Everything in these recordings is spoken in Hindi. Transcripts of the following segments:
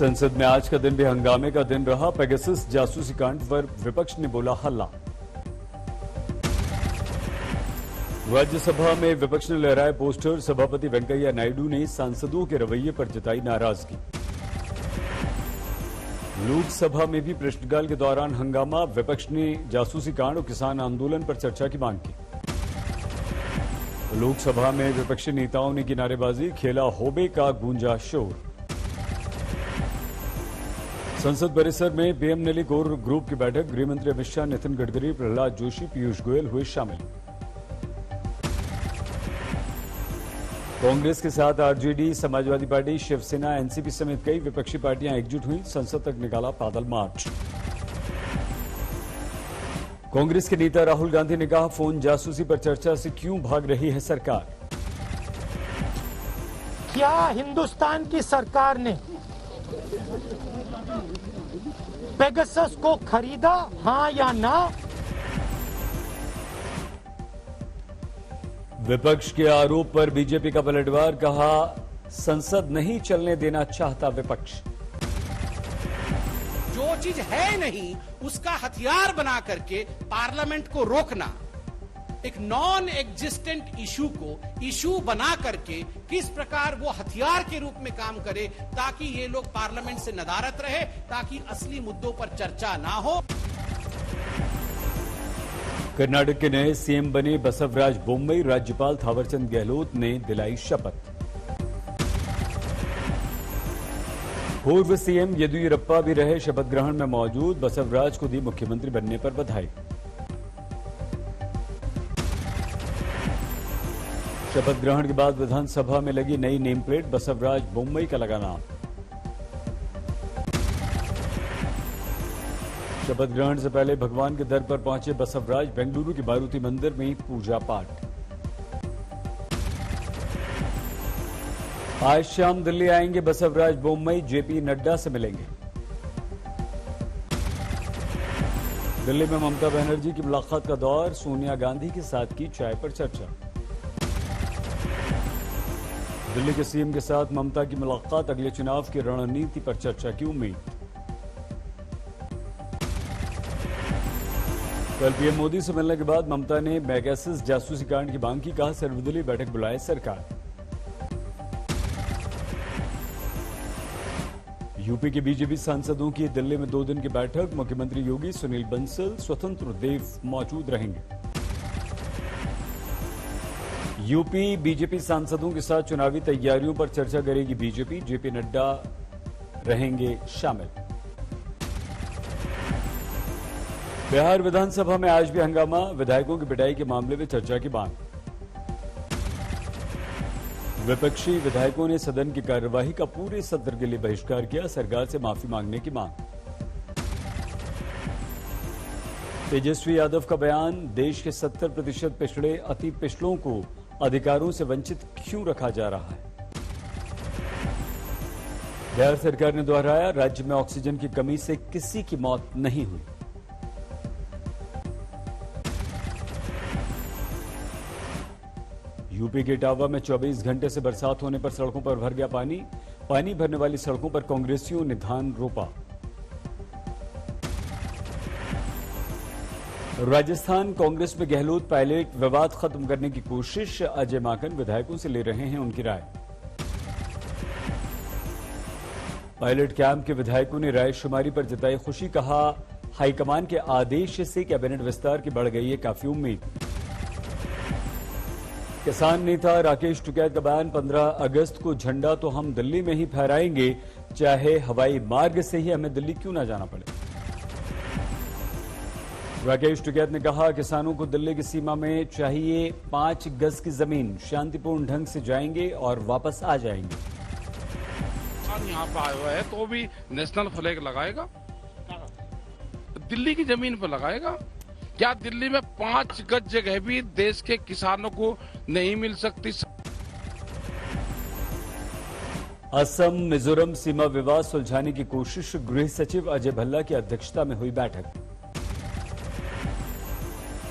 संसद में आज का दिन भी हंगामे का दिन रहा। पेगासस जासूसी कांड पर विपक्ष ने बोला हल्ला। राज्यसभा में विपक्ष ने लहराए पोस्टर। सभापति वेंकैया नायडू ने सांसदों के रवैये पर जताई नाराजगी। लोकसभा में भी प्रश्नकाल के दौरान हंगामा। विपक्ष ने जासूसी कांड और किसान आंदोलन पर चर्चा की मांग की। लोकसभा में विपक्षी नेताओं ने की नारेबाजी। खेला होबे का गूंजा शोर। संसद परिसर में पीएमएलए कोर ग्रुप की बैठक। गृहमंत्री अमित शाह, नितिन गडकरी, प्रहलाद जोशी, पीयूष गोयल हुए शामिल। कांग्रेस के साथ RJD, Samajwadi Party, Shiv Sena, NCP समेत कई विपक्षी पार्टियां एकजुट हुई। संसद तक निकाला पैदल मार्च। कांग्रेस के नेता राहुल गांधी ने कहा, फोन जासूसी पर चर्चा से क्यों भाग रही है सरकार। क्या हिंदुस्तान की सरकार ने पेगासस को खरीदा, हां या ना? विपक्ष के आरोप पर बीजेपी का पलटवार। कहा, संसद नहीं चलने देना चाहता विपक्ष। जो चीज है नहीं उसका हथियार बना करके पार्लियामेंट को रोकना, एक नॉन एग्जिस्टेंट इशू को इशू बना करके किस प्रकार वो हथियार के रूप में काम करे ताकि ये लोग पार्लियामेंट से नदारत रहे, ताकि असली मुद्दों पर चर्चा ना हो। कर्नाटक के नए सीएम बने बसवराज बोम्मई। राज्यपाल थावरचंद गहलोत ने दिलाई शपथ। पूर्व सीएम येदियुरप्पा भी रहे शपथ ग्रहण में मौजूद। बसवराज को दी मुख्यमंत्री बनने पर बधाई। शपथ ग्रहण के बाद विधानसभा में लगी नई नेम प्लेट। बसवराज बोम्मई का लगा नाम। शपथ ग्रहण से पहले भगवान के दर पर पहुंचे बसवराज। बेंगलुरु के मारुति मंदिर में पूजा पाठ। आज शाम दिल्ली आएंगे बसवराज बोम्मई। जेपी नड्डा से मिलेंगे। दिल्ली में ममता बनर्जी की मुलाकात का दौर। सोनिया गांधी के साथ की चाय पर चर्चा। दिल्ली के सीएम के साथ ममता की मुलाकात। अगले चुनाव की रणनीति पर चर्चा की उम्मीद। कल पीएम मोदी से मिलने के बाद ममता ने पेगासस जासूसी कांड की मांग की। कहा, सर्वदलीय बैठक बुलाए सरकार। यूपी के बीजेपी सांसदों की दिल्ली में 2 दिन की बैठक। मुख्यमंत्री योगी, सुनील बंसल, स्वतंत्र देव मौजूद रहेंगे। यूपी बीजेपी सांसदों के साथ चुनावी तैयारियों पर चर्चा करेगी बीजेपी। जेपी नड्डा रहेंगे शामिल। बिहार विधानसभा में आज भी हंगामा। विधायकों की पिटाई के मामले में चर्चा की मांग। विपक्षी विधायकों ने सदन की कार्यवाही का पूरे सत्र के लिए बहिष्कार किया। सरकार से माफी मांगने की मांग। तेजस्वी यादव का बयान। देश के 70% पिछड़े अति पिछड़ों को अधिकारों से वंचित क्यों रखा जा रहा है। बिहार सरकार ने दोहराया, राज्य में ऑक्सीजन की कमी से किसी की मौत नहीं हुई। यूपी के इटावा में 24 घंटे से बरसात होने पर सड़कों पर भर गया पानी। पानी भरने वाली सड़कों पर कांग्रेसियों ने धान रोपा। राजस्थान कांग्रेस में गहलोत पायलट विवाद खत्म करने की कोशिश। अजय माकन विधायकों से ले रहे हैं उनकी राय। पायलट कैंप के विधायकों ने रायशुमारी पर जताई खुशी। कहा, हाईकमान के आदेश से कैबिनेट विस्तार की बढ़ गई है काफी उम्मीद। किसान नेता राकेश टिकैत का बयान। 15 अगस्त को झंडा तो हम दिल्ली में ही फहराएंगे, चाहे हवाई मार्ग से ही हमें दिल्ली क्यों ना जाना पड़े। राकेश टिकैत ने कहा, किसानों को दिल्ली की सीमा में चाहिए 5 गज की जमीन। शांतिपूर्ण ढंग से जाएंगे और वापस आ जाएंगे। किसान यहाँ पर आया हुआ है तो भी नेशनल फ्लैग लगाएगा, दिल्ली की जमीन पर लगाएगा। क्या दिल्ली में 5 गज जगह भी देश के किसानों को नहीं मिल सकती? असम मिजोरम सीमा विवाद सुलझाने की कोशिश। गृह सचिव अजय भल्ला की अध्यक्षता में हुई बैठक।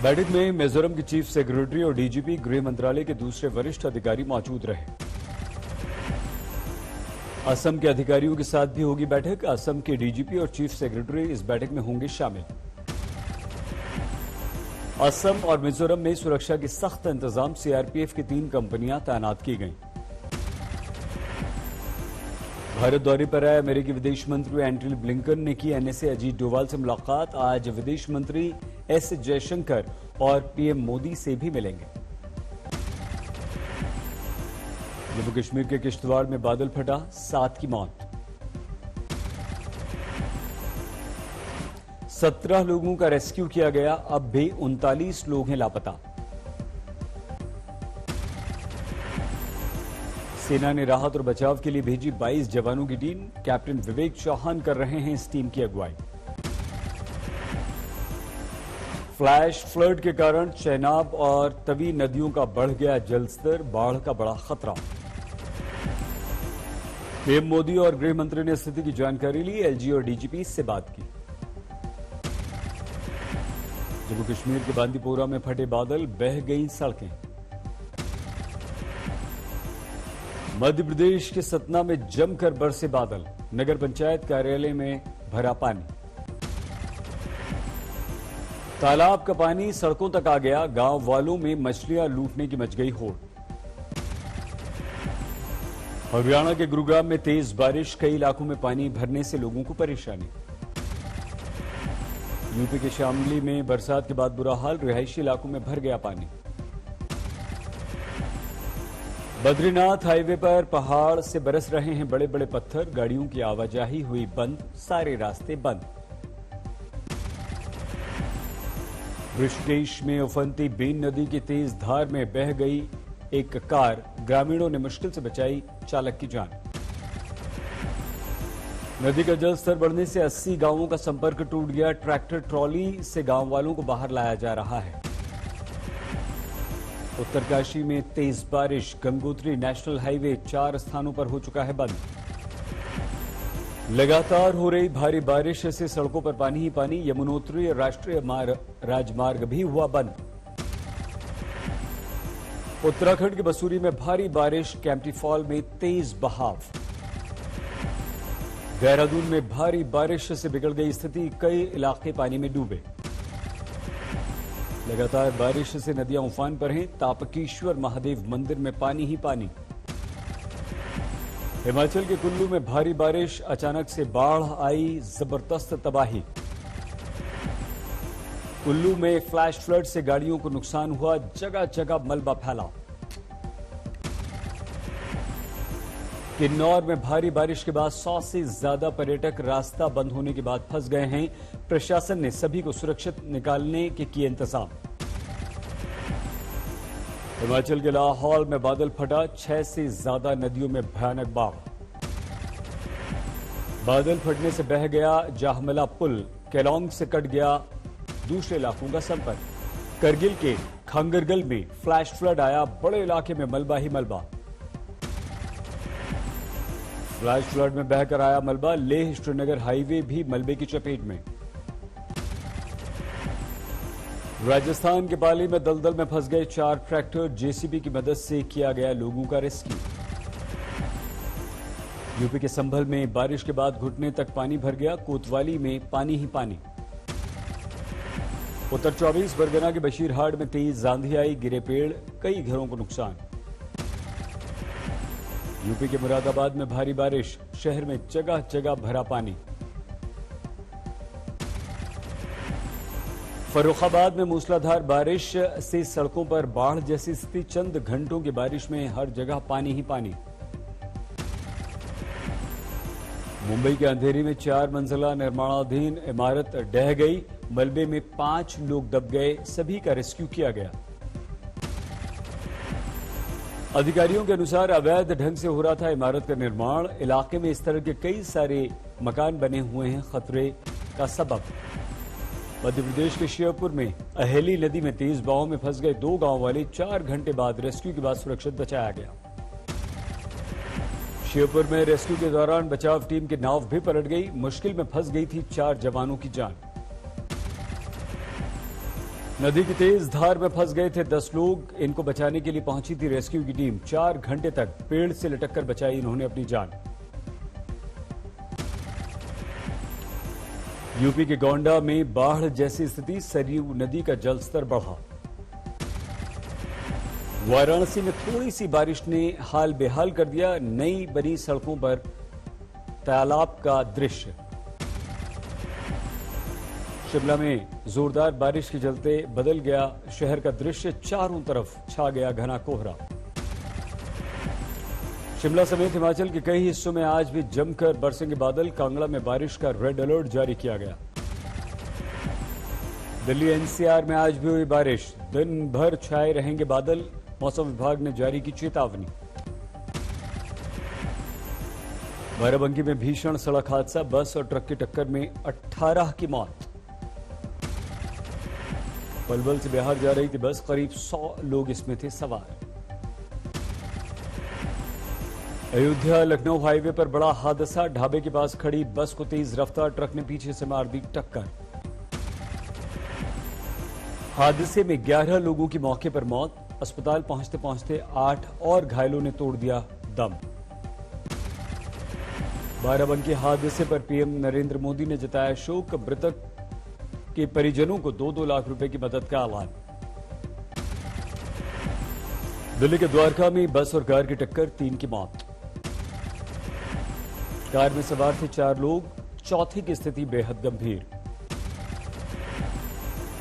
बैठक में मिजोरम के चीफ सेक्रेटरी और डीजीपी, गृह मंत्रालय के दूसरे वरिष्ठ अधिकारी मौजूद रहे। असम के अधिकारियों के साथ भी होगी बैठक। असम के डीजीपी और चीफ सेक्रेटरी इस बैठक में होंगे शामिल। असम और मिजोरम में सुरक्षा के सख्त इंतजाम। सीआरपीएफ की 3 कंपनियां तैनात की गईं। भारत दौरे पर आए अमेरिकी विदेश मंत्री एंटनी ब्लिंकन ने की एनएसए अजीत डोभाल से मुलाकात। आज विदेश मंत्री एस जयशंकर और पीएम मोदी से भी मिलेंगे। जम्मू कश्मीर के किश्तवाड़ में बादल फटा, 7 की मौत। 17 लोगों का रेस्क्यू किया गया, अब भी 39 लोग हैं लापता। सेना ने राहत और बचाव के लिए भेजी 22 जवानों की टीम। कैप्टन विवेक चौहान कर रहे हैं इस टीम की अगुवाई। फ्लैश फ्लड के कारण चेनाब और तवी नदियों का बढ़ गया जलस्तर, बाढ़ का बड़ा खतरा। पीएम मोदी और गृह मंत्री ने स्थिति की जानकारी ली। एलजी और डीजीपी से बात की। जम्मू कश्मीर के बांदीपोरा में फटे बादल, बह गई सड़कें। मध्य प्रदेश के सतना में जमकर बरसे बादल, नगर पंचायत कार्यालय में भरा पानी। तालाब का पानी सड़कों तक आ गया, गांव वालों में मछलियां लूटने की मच गई होड़। हरियाणा के गुरुग्राम में तेज बारिश, कई इलाकों में पानी भरने से लोगों को परेशानी। यूपी के शामली में बरसात के बाद बुरा हाल, रिहायशी इलाकों में भर गया पानी। बद्रीनाथ हाईवे पर पहाड़ से बरस रहे हैं बड़े बड़े पत्थर, गाड़ियों की आवाजाही हुई बंद, सारे रास्ते बंद। ऋषिकेश में उफनती बीन नदी की तेज धार में बह गई एक कार, ग्रामीणों ने मुश्किल से बचाई चालक की जान। नदी का जलस्तर बढ़ने से 80 गांवों का संपर्क टूट गया, ट्रैक्टर ट्रॉली से गांव वालों को बाहर लाया जा रहा है। उत्तरकाशी में तेज बारिश, गंगोत्री नेशनल हाईवे 4 स्थानों पर हो चुका है बंद। लगातार हो रही भारी बारिश से सड़कों पर पानी ही पानी, यमुनोत्री राष्ट्रीय राजमार्ग भी हुआ बंद। उत्तराखंड के बसूरी में भारी बारिश, कैंपटी फॉल में तेज बहाव। देहरादून में भारी बारिश से बिगड़ गई स्थिति, कई इलाके पानी में डूबे। लगातार बारिश से नदियां उफान पर हैं, तापकीश्वर महादेव मंदिर में पानी ही पानी। हिमाचल के कुल्लू में भारी बारिश, अचानक से बाढ़ आई, जबरदस्त तबाही। कुल्लू में फ्लैश फ्लड से गाड़ियों को नुकसान हुआ, जगह जगह मलबा फैला। किन्नौर में भारी बारिश के बाद 100 से ज्यादा पर्यटक रास्ता बंद होने के बाद फंस गए हैं। प्रशासन ने सभी को सुरक्षित निकालने के किए इंतजाम। हिमाचल के लाहौल में बादल फटा, 6 से ज्यादा नदियों में भयानक बाढ़। बादल फटने से बह गया जाहमला पुल, केलोंग से कट गया दूसरे इलाकों का संपर्क। करगिल के खंगरगल में फ्लैश फ्लड आया, बड़े इलाके में मलबा ही मलबा। फ्लैश फ्लड में बहकर आया मलबा, लेह श्रीनगर हाईवे भी मलबे की चपेट में। राजस्थान के पाली में दलदल में फंस गए 4 ट्रैक्टर, जेसीबी की मदद से किया गया लोगों का रेस्क्यू। यूपी के संभल में बारिश के बाद घुटने तक पानी भर गया, कोतवाली में पानी ही पानी। उत्तर 24 परगना के बशीरहाट में तेज आंधी आई, गिरे पेड़, कई घरों को नुकसान। यूपी के मुरादाबाद में भारी बारिश, शहर में जगह जगह भरा पानी। फर्रुखाबाद में मूसलाधार बारिश से सड़कों पर बाढ़ जैसी स्थिति, चंद घंटों की बारिश में हर जगह पानी ही पानी। मुंबई के अंधेरी में 4 मंजिला निर्माणाधीन इमारत ढह गई, मलबे में 5 लोग दब गए, सभी का रेस्क्यू किया गया। अधिकारियों के अनुसार अवैध ढंग से हो रहा था इमारत का निर्माण, इलाके में इस तरह के कई सारे मकान बने हुए हैं, खतरे का सबब। मध्य प्रदेश के श्योपुर में अहेली नदी में तेज बहाव में फंस गए 2 गांव वाले, 4 घंटे बाद रेस्क्यू के बाद सुरक्षित बचाया गया। श्योपुर में रेस्क्यू के दौरान बचाव टीम की नाव भी पलट गई, मुश्किल में फंस गई थी 4 जवानों की जान। नदी की तेज धार में फंस गए थे 10 लोग, इनको बचाने के लिए पहुंची थी रेस्क्यू की टीम। 4 घंटे तक पेड़ से लटककर बचाई इन्होंने अपनी जान। यूपी के गोंडा में बाढ़ जैसी स्थिति, सरयू नदी का जलस्तर बढ़ा। वाराणसी में थोड़ी सी बारिश ने हाल बेहाल कर दिया, नई बनी सड़कों पर तालाब का दृश्य। शिमला में जोरदार बारिश के चलते बदल गया शहर का दृश्य, चारों तरफ छा गया घना कोहरा। शिमला समेत हिमाचल के कई हिस्सों में आज भी जमकर बरसेंगे बादल, कांगड़ा में बारिश का रेड अलर्ट जारी किया गया। दिल्ली एनसीआर में आज भी हुई बारिश, दिन भर छाए रहेंगे बादल, मौसम विभाग ने जारी की चेतावनी। बाराबंकी में भीषण सड़क हादसा, बस और ट्रक की टक्कर में 18 की मौत। पलवल से बिहार जा रही थी बस, करीब 100 लोग इसमें थे सवार। अयोध्या लखनऊ हाईवे पर बड़ा हादसा, ढाबे के पास खड़ी बस को तेज रफ्तार ट्रक ने पीछे से मार दी टक्कर। हादसे में 11 लोगों की मौके पर मौत, अस्पताल पहुंचते पहुंचते 8 और घायलों ने तोड़ दिया दम। बाराबंकी हादसे पर पीएम नरेंद्र मोदी ने जताया शोक, मृतक के परिजनों को 2-2 लाख रुपए की मदद का ऐलान। दिल्ली के द्वारका में बस और कार की टक्कर, 3 की मौत। कार में सवार थे 4 लोग, चौथे की स्थिति बेहद गंभीर।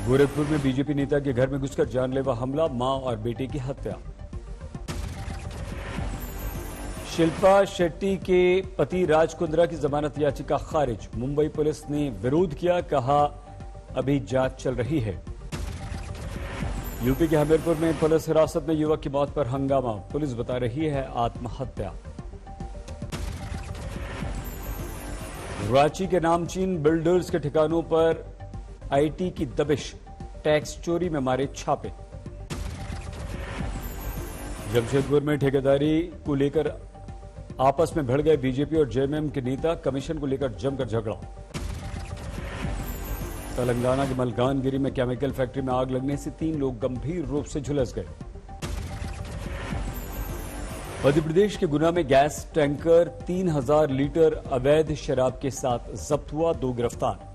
गोरखपुर में बीजेपी नेता के घर में घुसकर जानलेवा हमला, मां और बेटे की हत्या। शिल्पा शेट्टी के पति राज कुंद्रा की जमानत याचिका खारिज, मुंबई पुलिस ने विरोध किया, कहा अभी जांच चल रही है। यूपी के हमीरपुर में पुलिस हिरासत में युवक की मौत पर हंगामा, पुलिस बता रही है आत्महत्या। रांची के नामचीन बिल्डर्स के ठिकानों पर आईटी की दबिश, टैक्स चोरी में मारे छापे। जमशेदपुर में ठेकेदारी को लेकर आपस में भिड़ गए बीजेपी और जेएमएम के नेता, कमीशन को लेकर जमकर झगड़ा। तेलंगाना के मलकानगिरी में केमिकल फैक्ट्री में आग लगने से 3 लोग गंभीर रूप से झुलस गए। मध्य प्रदेश के गुना में गैस टैंकर 3000 लीटर अवैध शराब के साथ जब्त हुआ, 2 गिरफ्तार।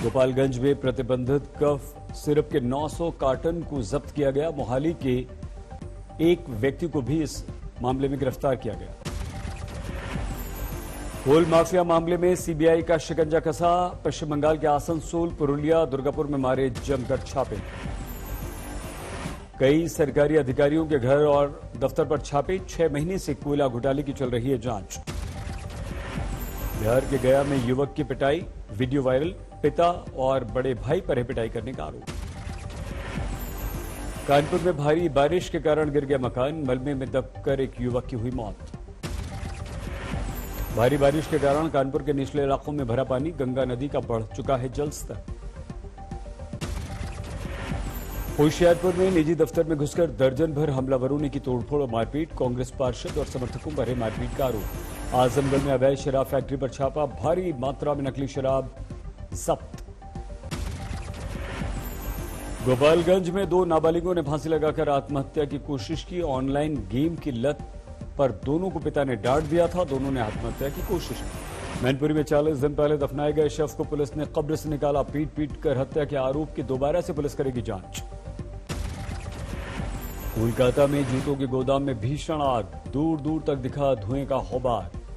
गोपालगंज में प्रतिबंधित कफ सिरप के 900 कार्टन को जब्त किया गया, मोहाली के एक व्यक्ति को भी इस मामले में गिरफ्तार किया गया। कोल माफिया मामले में सीबीआई का शिकंजा कसा, पश्चिम बंगाल के आसनसोल, पुरुलिया, दुर्गापुर में मारे जमकर छापे। कई सरकारी अधिकारियों के घर और दफ्तर पर छापे, 6 महीने से कोयला घोटाले की चल रही है जांच। बिहार के गया में युवक की पिटाई, वीडियो वायरल, पिता और बड़े भाई पर पिटाई करने का आरोप। कानपुर में भारी बारिश के कारण गिर गया मकान, मलबे में दबकर एक युवक की हुई मौत। भारी बारिश के कारण कानपुर के निचले इलाकों में भरा पानी, गंगा नदी का बढ़ चुका है जलस्तर। होशियारपुर में निजी दफ्तर में घुसकर दर्जन भर हमलावरों ने की तोड़फोड़ और मारपीट, कांग्रेस पार्षद और समर्थकों पर मारपीट का आरोप। आजमगढ़ में अवैध शराब फैक्ट्री पर छापा, भारी मात्रा में नकली शराब जब्त। गोपालगंज में 2 नाबालिगों ने फांसी लगाकर आत्महत्या की कोशिश की, ऑनलाइन गेम की लत पर दोनों को पिता ने डांट दिया था, दोनों ने आत्महत्या की कोशिश की। मैनपुरी में 40 दिन पहले दफनाए गए शव को पुलिस ने कब्र से निकाला, पीट पीट कर हत्या के आरोप की दोबारा से पुलिस करेगी जांच। कोलकाता में जूतों के गोदाम में भीषण आग, दूर दूर तक दिखा धुएं का होबार।